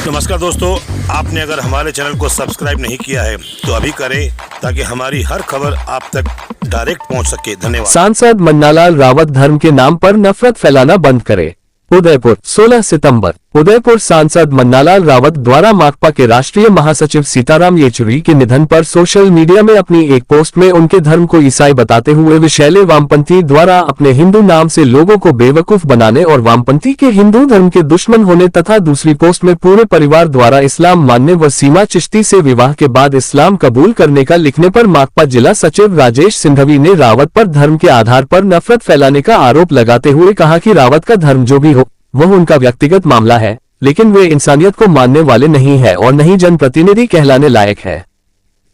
नमस्कार दोस्तों, आपने अगर हमारे चैनल को सब्सक्राइब नहीं किया है तो अभी करें ताकि हमारी हर खबर आप तक डायरेक्ट पहुंच सके। धन्यवाद। सांसद मन्नालाल रावत धर्म के नाम पर नफरत फैलाना बंद करे। उदयपुर 16 सितंबर। उदयपुर सांसद मन्नालाल रावत द्वारा माकपा के राष्ट्रीय महासचिव सीताराम येचुरी के निधन पर सोशल मीडिया में अपनी एक पोस्ट में उनके धर्म को ईसाई बताते हुए विषैले वामपंथी द्वारा अपने हिंदू नाम से लोगों को बेवकूफ बनाने और वामपंथी के हिंदू धर्म के दुश्मन होने तथा दूसरी पोस्ट में पूरे परिवार द्वारा इस्लाम मानने व सीमा चिश्ती से विवाह के बाद इस्लाम कबूल करने का लिखने पर माकपा जिला सचिव राजेश सिंघवी ने रावत पर धर्म के आधार पर नफरत फैलाने का आरोप लगाते हुए कहा कि रावत का धर्म जो भी हो वह उनका व्यक्तिगत मामला है, लेकिन वे इंसानियत को मानने वाले नहीं है और नहीं जनप्रतिनिधि कहलाने लायक है।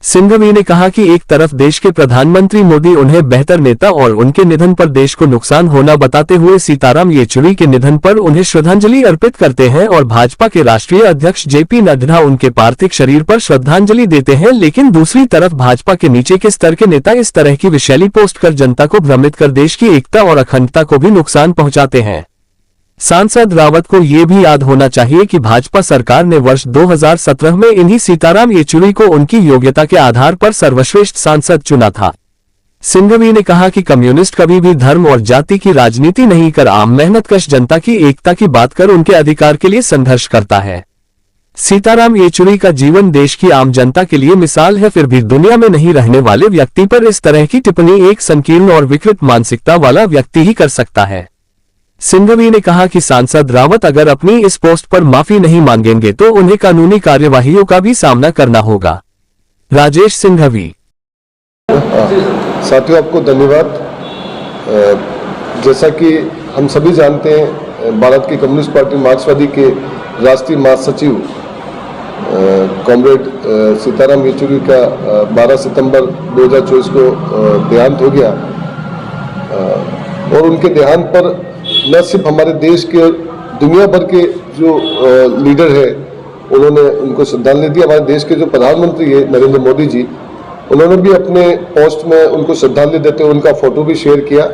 सिंघवी ने कहा कि एक तरफ देश के प्रधानमंत्री मोदी उन्हें बेहतर नेता और उनके निधन पर देश को नुकसान होना बताते हुए सीताराम येचुरी के निधन पर उन्हें श्रद्धांजलि अर्पित करते हैं और भाजपा के राष्ट्रीय अध्यक्ष जेपी नड्डा उनके पार्थिव शरीर पर श्रद्धांजलि देते हैं, लेकिन दूसरी तरफ भाजपा के नीचे के स्तर के नेता इस तरह की विषैली पोस्ट कर जनता को भ्रमित कर देश की एकता और अखंडता को भी नुकसान पहुंचाते हैं। सांसद रावत को ये भी याद होना चाहिए कि भाजपा सरकार ने वर्ष 2017 में इन्हीं सीताराम येचुरी को उनकी योग्यता के आधार पर सर्वश्रेष्ठ सांसद चुना था। सिंघवी ने कहा कि कम्युनिस्ट कभी भी धर्म और जाति की राजनीति नहीं कर आम मेहनतकश जनता की एकता की बात कर उनके अधिकार के लिए संघर्ष करता है। सीताराम येचुरी का जीवन देश की आम जनता के लिए मिसाल है, फिर भी दुनिया में नहीं रहने वाले व्यक्ति पर इस तरह की टिप्पणी एक संकीर्ण और विकृत मानसिकता वाला व्यक्ति ही कर सकता है। सिंघवी ने कहा कि सांसद रावत अगर अपनी इस पोस्ट पर माफी नहीं मांगेंगे तो उन्हें कानूनी कार्यवाहियों का भी सामना करना होगा। राजेश सिंघवी। साथियों, आपको धन्यवाद। जैसा कि हम सभी जानते हैं, भारत की कम्युनिस्ट पार्टी मार्क्सवादी के राष्ट्रीय महासचिव कॉमरेड सीताराम येचुरी का 12 सितंबर 2024 को देहांत हो गया और उनके देहांत पर न सिर्फ हमारे देश के दुनिया भर के जो लीडर है उन्होंने उनको श्रद्धांजलि दी। हमारे देश के जो प्रधानमंत्री है नरेंद्र मोदी जी, उन्होंने भी अपने पोस्ट में उनको श्रद्धांजलि देते हुए उनका फोटो भी शेयर किया।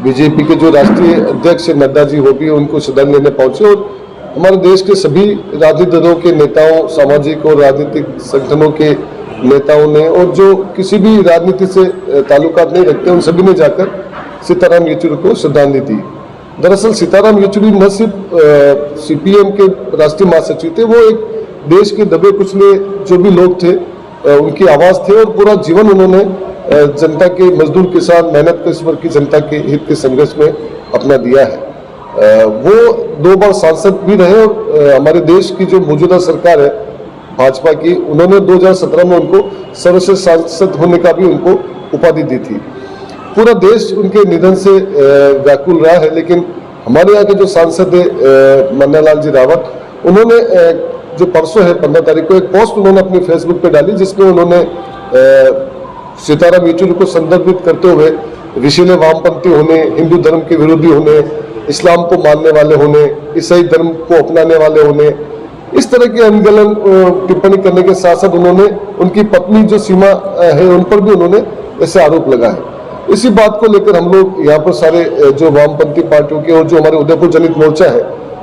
बीजेपी के जो राष्ट्रीय अध्यक्ष नड्डा जी वो भी उनको श्रद्धांजलि देने पहुंचे और हमारे देश के सभी राजनीतिक दलों के नेताओं, सामाजिक और राजनीतिक संगठनों के नेताओं ने और जो किसी भी राजनीति से ताल्लुकात नहीं रखते उन सभी ने जाकर सीताराम येचुरी को श्रद्धांजलि दी। दरअसल सीताराम येचुरी न सिर्फ सीपीएम के राष्ट्रीय महासचिव थे, वो एक देश के दबे कुचले जो भी लोग थे उनकी आवाज़ थे और पूरा जीवन उन्होंने जनता के, मजदूर किसान, मेहनत कश वर्ग की जनता के हित के संघर्ष में अपना दिया है। वो 2 बार सांसद भी रहे और हमारे देश की जो मौजूदा सरकार है भाजपा की, उन्होंने 2017 में उनको सर्वश्रेष्ठ सांसद होने का भी उनको उपाधि दी थी। पूरा देश उनके निधन से व्याकुल रहा है, लेकिन हमारे यहाँ के जो सांसद है मन्नालाल जी रावत, उन्होंने जो परसों है 15 तारीख को एक पोस्ट उन्होंने अपनी फेसबुक पे डाली जिसमें उन्होंने सीताराम येचुरी को संदर्भित करते हुए विषैले वामपंथी होने, हिंदू धर्म के विरोधी होने, इस्लाम को मानने वाले होने, ईसाई धर्म को अपनाने वाले होने, इस तरह की अनगलन टिप्पणी करने के साथ साथ उन्होंने उनकी पत्नी जो सीमा है उन पर भी उन्होंने ऐसे आरोप लगाए। इसी बात को लेकर हम लोग यहाँ पर सारे जो वामपंथी पार्टियों के और जो हमारे उदयपुर जनहित मोर्चा है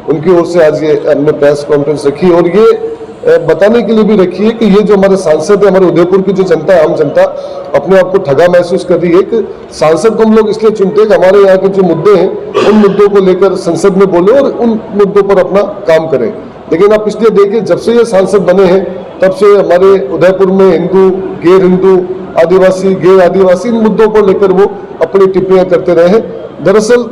उनकी ओर से आज ये हमने प्रेस कॉन्फ्रेंस रखी और ये बताने के लिए भी रखी है कि ये जो हमारे सांसद है, हमारे उदयपुर की जो जनता है, आम जनता अपने आप को ठगा महसूस कर रही है कि सांसद को हम लोग इसलिए चुनते हैं कि हमारे यहाँ के जो मुद्दे हैं उन मुद्दों को लेकर संसद में बोले और उन मुद्दों पर अपना काम करें। लेकिन आप इसलिए देखिए, जब से ये सांसद बने हैं तब से हमारे उदयपुर में हिंदू, गैर हिंदू, आदिवासी, गैर आदिवासी, इन मुद्दों को लेकर वो अपनी टिप्पणियां करते रहे हैं। दरअसल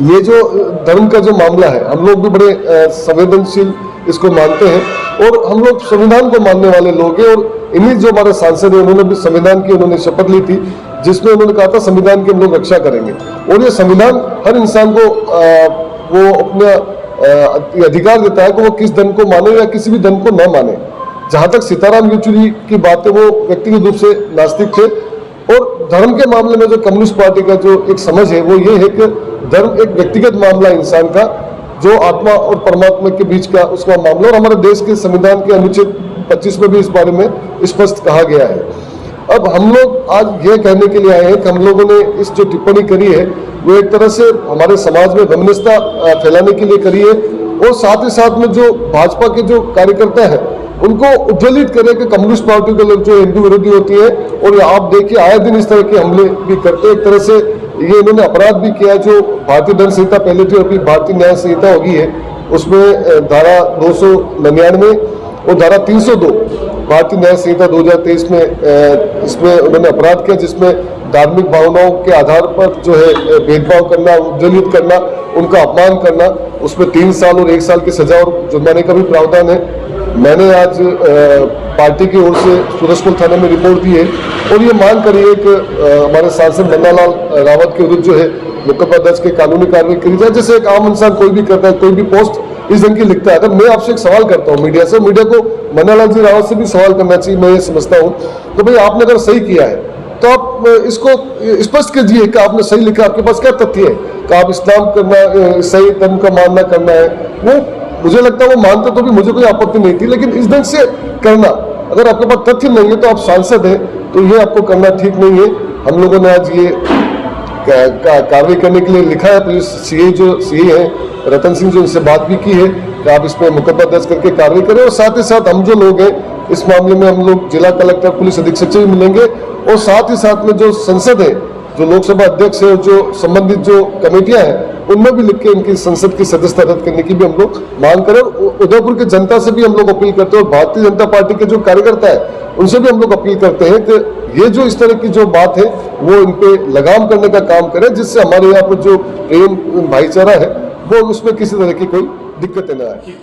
ये जो धर्म का जो मामला है, हम लोग भी बड़े संवेदनशील इसको मानते हैं और हम लोग संविधान को मानने वाले लोग हैं और इन्हीं जो हमारे सांसद हैं उन्होंने भी संविधान की उन्होंने शपथ ली थी जिसमें उन्होंने कहा था संविधान की हम लोग रक्षा करेंगे और ये संविधान हर इंसान को वो अपना अधिकार देता है कि वो किस धर्म को माने या किसी भी धर्म को न माने। जहां तक सीताराम येचुरी की बात है, वो व्यक्तिगत रूप से नास्तिक थे और धर्म के मामले में जो कम्युनिस्ट पार्टी का जो एक समझ है वो ये है कि धर्म एक व्यक्तिगत मामला इंसान का, जो आत्मा और परमात्मा के बीच का उसका मामला, और हमारे देश के संविधान के अनुच्छेद 25 में भी इस बारे में स्पष्ट कहा गया है। अब हम लोग आज ये कहने के लिए आए हैं कि हम लोगों ने इस जो टिप्पणी करी है वो एक तरह से हमारे समाज में वैमनस्यता फैलाने के लिए करी है और साथ ही साथ में जो भाजपा के जो कार्यकर्ता हैं उनको उज्ज्वलित करें कि कम्युनिस्ट पार्टी के लोग जो हिंदू विरोधी होती है। और आप देखिए आए दिन इस तरह के हमले भी करते हैं। एक तरह से ये इन्होंने अपराध भी किया, जो भारतीय दंड संहिता पहले थी अभी भारतीय न्याय संहिता होगी है, उसमें धारा 299 और धारा 302 भारतीय न्याय संहिता 2023 में इसमें उन्होंने अपराध किया, जिसमें धार्मिक भावनाओं के आधार पर जो है भेदभाव करना, उज्ज्वलित करना, उनका अपमान करना, उसमें 3 साल और 1 साल की सजा और जुर्माने का भी प्रावधान है। मैंने आज पार्टी की ओर से सूरजकुल थाने में रिपोर्ट दी है और ये मांग करी है कि हमारे सांसद नन्नालाल रावत के विरुद्ध जो है मुकदमा दर्ज के कानूनी कार्रवाई करी जाए। जैसे एक आम इंसान कोई भी करता है, कोई भी पोस्ट इस ढंग की लिखता है। अगर मैं आपसे एक सवाल करता हूँ मीडिया से, मीडिया को नन्नालाल जी रावत से भी सवाल करना चाहिए, मैं ये समझता हूँ। तो भाई आपने अगर सही किया है तो आप इसको स्पष्ट कीजिए कि आपने सही लिखा, आपके पास क्या तथ्य है कि आप इस्लाम करना, सही धर्म का मानना करना है। वो मुझे लगता है वो मानते तो भी मुझे कोई आपत्ति नहीं थी, लेकिन इस ढंग से करना, अगर आपके पास तथ्य नहीं है तो आप सांसद हैं तो ये आपको करना ठीक नहीं है। हम लोगों ने आज ये कार्रवाई करने के लिए लिखा है। पुलिस सीए है रतन सिंह जो इनसे बात भी की है कि आप इसमें मुकदमा दर्ज करके कार्रवाई करें। और साथ ही साथ हम जो लोग हैं इस मामले में हम लोग जिला कलेक्टर, पुलिस अधीक्षक से भी मिलेंगे और साथ ही साथ में जो संसद है, जो लोकसभा अध्यक्ष है, जो संबंधित जो कमेटियां हैं उनमें भी लिख के इनकी संसद की सदस्यता रद्द करने की भी हम लोग मांग करें। उदयपुर की जनता से भी हम लोग अपील करते हैं और भारतीय जनता पार्टी के जो कार्यकर्ता है उनसे भी हम लोग अपील करते हैं कि ये जो इस तरह की जो बात है वो इन पे लगाम करने का काम करें, जिससे हमारे यहाँ पर जो प्रेम भाईचारा है वो उसमें किसी तरह की कोई दिक्कतें न आए।